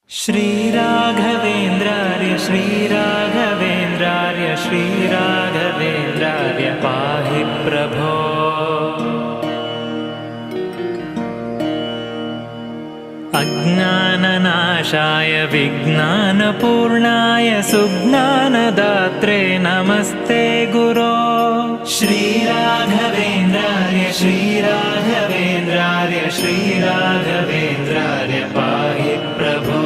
श्रीराघवेन्द्रार्य श्रीराघवेन्द्रार्य श्रीराघवेन्द्रार्य पाहि प्रभो। अज्ञाननाशाय विज्ञानपूर्णाय सुज्ञानदात्रे नमस्ते गुरो। श्रीराघवेन्द्रार्य श्रीराघवेन्द्रार्य श्रीराघवेन्द्रार्य पाहि प्रभो।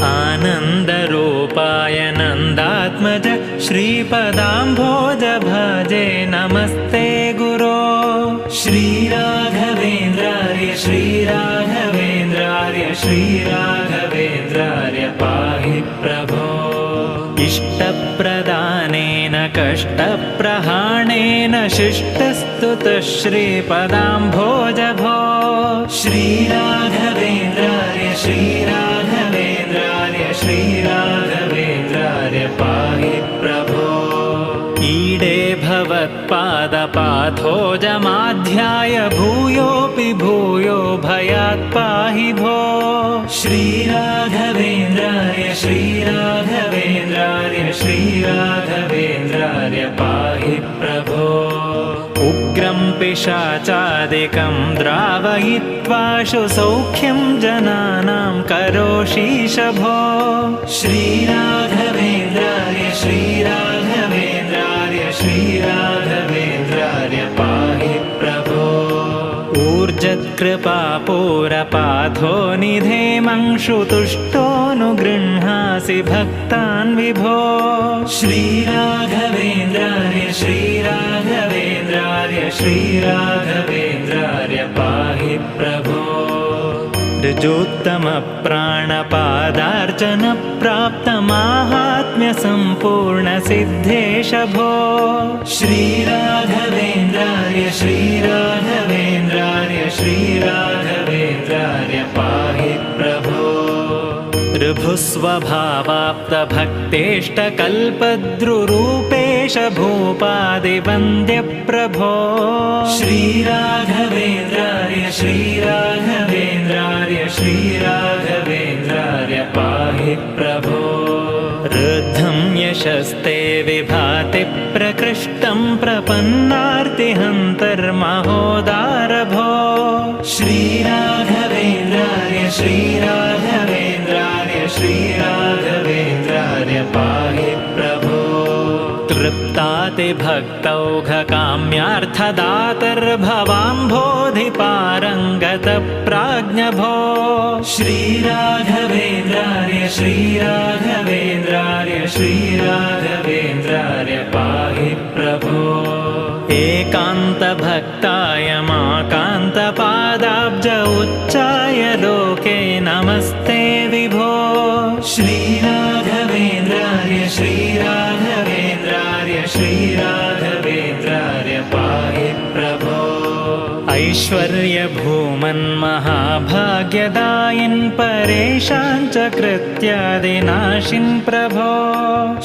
आनन्दरूपाय नन्दात्मज श्रीपदाम्भोज भजे नमस्ते गुरो। श्रीराघवेन्द्रार्य श्रीराघवेन्द्रार्य श्रीराघवेन्द्रार्य पाहि प्रभो। इष्टप्रदानेन कष्टप्रहाणेन शिष्टस्तुतः श्रीपदाम्भोज भो। श्रीराघवेन्द्रार्य श्रीराघवेन्द्रार्य श्रीराघवेन्द्रार्य पाहि प्रभो। ईडे भवत्पादपाथोजमाध्याय भूयोऽपि भूयो भयात् पाहि भो। श्रीराघवेन्द्रार्य श्रीराघवेन्द्रार्य श्रीराघवेन्द्रार्य पाहि प्रभो। उग्रं पिशाचादिकं द्रावयित्वाशु सौख्यं जनानां करोषीश भो। श्रीराघवेन्द्रार्य श्रीराघवेन्द्रार्य श्रीराघवेन्द्रार्य पाहि प्रभो। ऊर्जत्कृपापूरपाथो निधेमंशुतुष्टोऽनुगृह्णासि भक्तान् विभो। श्रीराघवेन्द्रार्य श्रीराघवेन्द्रार्य श्रीराघवेन्द्रार्य पाहि प्रभो। ऋजोत्तमप्राणपादार्चनप्राप्तमाहात्म्यसम्पूर्णसिद्धेश भो। श्रीराघवेन्द्रार्य श्रीराघवेन्द्रार्य श्रीराघवेन्द्रार्य पाहि प्रभो। ऋभुस्वभावाप्तभक्तेष्टकल्पद्रुरूपेश भूपादिवन्द्यप्रभो। श्रीराघवेन्द्रार्य श्रीराघवेन्द्रार्य श्रीराघवेन्द्रार्य पाहि प्रभो। ऋद्धं यशस्ते विभाति प्रकृष्टं प्रपन्नार्तिहन्तर्महोदार भो। श्रीराघवेन्द्रार्य श्रीराघवेन्द्रार्य श्रीराघवेन्द्रार्य पाहि प्रभो। तृप्तातिभक्तौघकाम्यार्थदातर्भवाम्भोधिपारङ्गतप्राज्ञभो। श्रीराघवेन्द्रार्य श्रीराघवेन्द्रार्य श्रीराघवेन्द्रार्य पाहि प्रभो। एकान्तभक्ताय माकान्तपादाब्ज उच्चाय लोके नमस्ते विभो। श्रीराघवेन्द्रार्य श्रीराघवेन्द्रार्य श्रीराघवेन्द्रार्य पाहि प्रभो। ऐश्वर्यभूमन्महाभाग्यदायिन् परेशान् च कृत्यादिनाशिन् प्रभो।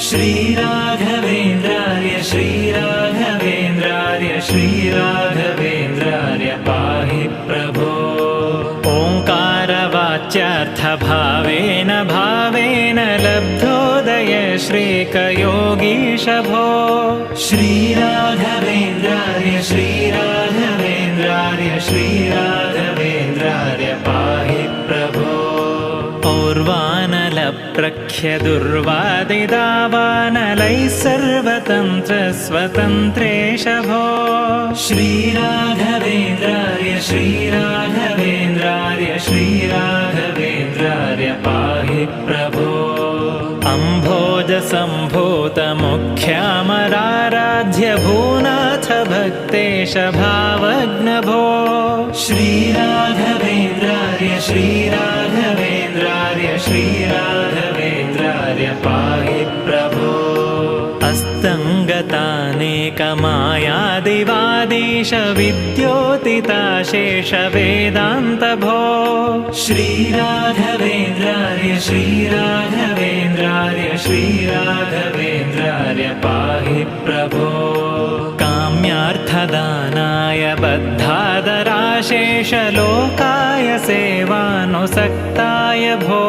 श्रीराघवेन्द्रार्य श्रीराघवेन्द्रार्य श्रीराघवेन्द्रार्य पाहि प्रभो। ओङ्कारवाच्यार्थभावेन भावेन लब्धोदय श्रीकयोगीश भो। श्रीराघवेन्द्रार्य श्रीराघवेन्द्रार्य श्रीराघवेन्द्रार्य पाहि प्रभो। और्वानलप्रख्यदुर्वादिदावानलैः सर्वतन्त्रस्वतन्त्रेश भो। श्रीराघवेन्द्रार्य श्रीराघवेन्द्रार्य श्रीराघवेन्द्रार्य पाहि प्रभो। अम्भोजसम्भूतमुख्यामराराध्य भूनाथ भक्तेश भावज्ञ भो। श्रीराघवेन्द्रार्य श्रीराघवेन्द्रार्य श्रीराघवेन्द्रार्य पाहि प्रभो। अस्तङ्गतानेकमायादिवादीश विद्योतिताशेष वेदान्त भो। श्रीराघवेन्द्रार्य श्रीराघवेन्द्रार्य श्रीराघवेन्द्रार्य पाहि प्रभो। काम्यार्थदानाय बद्धादराशेष लोकाय सेवानुसक्ताय भो।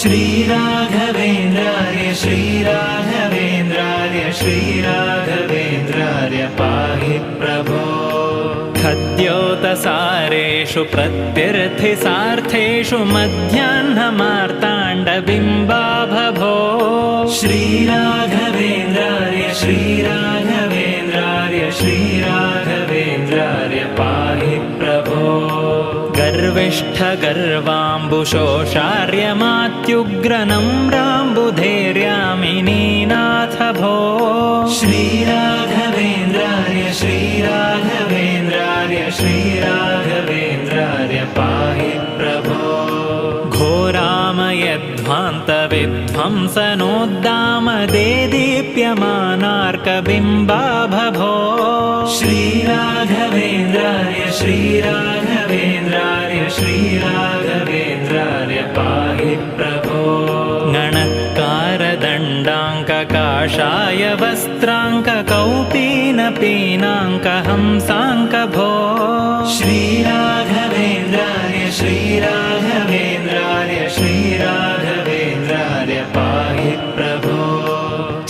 श्रीराघवेन्द्रार्य श्रीराघवेन्द्रार्य श्रीराघवेन्द्रार्य पाहि प्रभो खद्योतसारेषु प्रत्यर्थिसार्थेषु मध्याह्नमार्ताण्डबिम्बाभभो श्रीराघवेन्द्रार्य श्रीराघवेन्द्रार्य श्रीराघवेन्द्रार्य पाहि प्रभो गर्विष्ठगर्वाम्बुशोषार्यमात्युग्रनम्राम्बुधैर्यामिनीनाथ भो श्रीराघवेन्द्रार्य श्रीराघवेन्द्रार्य श्रीराघवेन्द्रार्य पाहि प्रभो घोरामयध्वान्तविध्वंसनोद्दामदेदीप्यमानार्कबिम्बाभभो श्रीराघवेन्द्रार्य श्रीराघवेन्द्रार्य श्रीराघवेन्द्रार्य पाहि प्रभो गणत्कारदण्डाङ्ककाषाय वस्त्राङ्ककौपीनपीनाङ्कहंसाङ्कभो श्रीराघवेन्द्रार्य श्रीराघवेन्द्रार्य श्रीराघवेन्द्रार्य पाहि प्रभो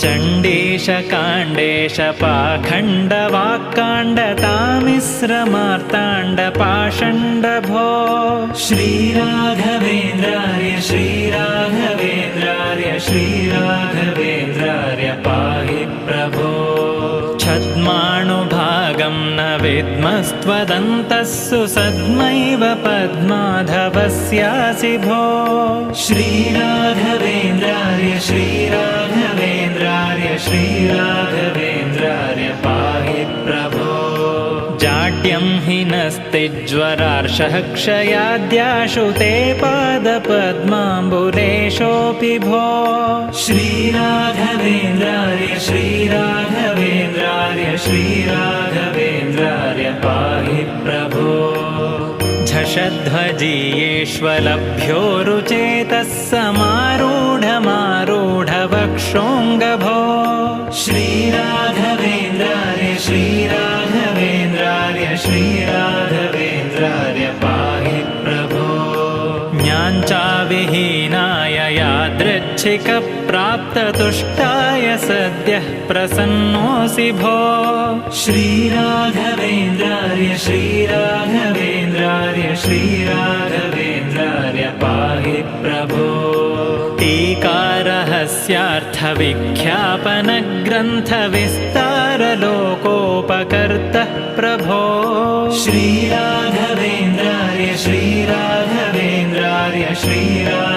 चण्डीशकाण्डेश पाखण्डवाक्काण्डतामिश्रमार्ताण्डपाषण्डभो श्रीराघवेन्द्रार्य श्रीराघवेन्द्रार्य श्रीराघवेन्द्रार्य पाहि प्रभो छद्माणुभागं न विद्मस्त्वदन्तस्सु सद्मैव पद्माधवस्यासि भो श्रीराघवेन्द्रार्य श्रीराघवेन्द्रार्य श्रीराघवेन्द्रार्य पाहि प्रभो जाड्यं हि नस्तिज्वरार्षः क्षयाद्याशु ते पादपद्माम्बुलेशोऽपि भो श्रीराघवेन्द्रार्य श्रीराघवेन्द्रार्य श्रीराघवेन्द्रार्य पाहि प्रभो झषध्वजीयेष्वलभ्योरुचेतः समारूढमारूढवक्षोऽङ्गभो श्रीराघवेन्द्रार्य श्रीराघवेन्द्रार्य श्रीराघवेन्द्रार्य पाहि प्रभो ज्ञाञ्चाविहीनाय यादृच्छिकप्राप्ततुष्टाय सद्यः प्रसन्नोऽसि भो श्रीराघवेन्द्रार्य श्रीराघवेन्द्रार्य श्रीराघवेन्द्रार्य पाहि प्रभो टीकारहस्यार्थविख्यापनग्रन्थविस्तारलोकोपकर्तः प्रभो श्रीराघवेन्द्रार्य श्रीराघवेन्द्रार्य श्रीराघवेन्द्रार्य